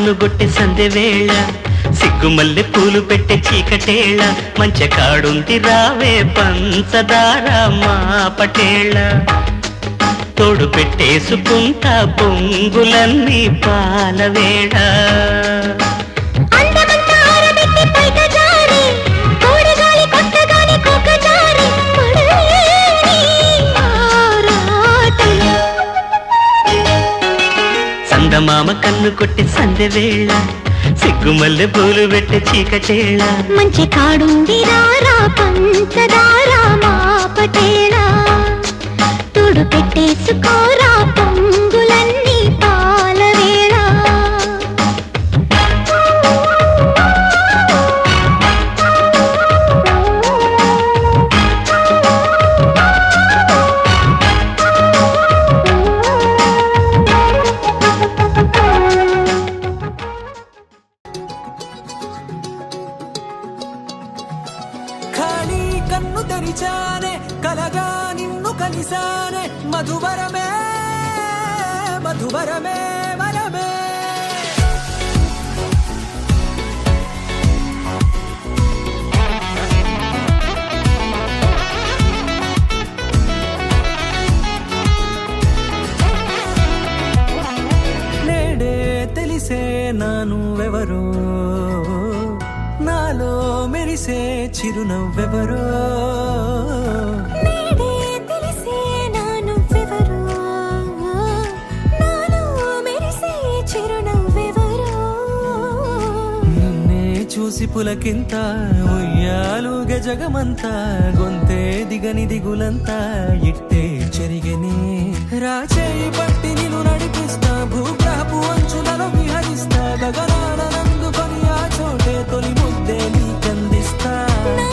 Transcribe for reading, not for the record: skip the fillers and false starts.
కన్నుగొట్టె సందెవేళ సిగ్గుమల్లె పూలు పెట్టే చీకటేళ మంచె కాడుంది రావే పంచదార మా పటేళ తోడు పెట్టేసుకుంటా పొంగులన్నీ పాలవేళ చందమామ కన్ను కొట్టి సందెవేళ సిగ్గుమల్లె పూలు పెట్టే చీకటేళ మంచి కాడుంది రారా పంచదార మా పటేళ తోడు పెట్టేసుకోరా పొంగులన్నీ పాలవేళ కన్ను తెరిచానే కలగా నిన్ను కలిసానే మధువరమే మధువరమే వరమే నేడే తెలిసే నానువెవరో నాలో మెరిసే చిరునవ్వెవరో నేడే తెలిసే నానువెవరో నాలో మెరిసే చిరునవ్వెవరో నిన్నే చూసి పులకింత ఉయ్యాలుగ జగమంతా గొంతే దిగని దిగులంతా ఇట్టే చెరిగని రాచేయి పట్టి నిన్ను నడిపిస్తా భూగ్రహపు అంచులలో విహరిస్తా గగనానందుకొని ఆ చోటే తొలి ముద్దే నీకందిస్తా నా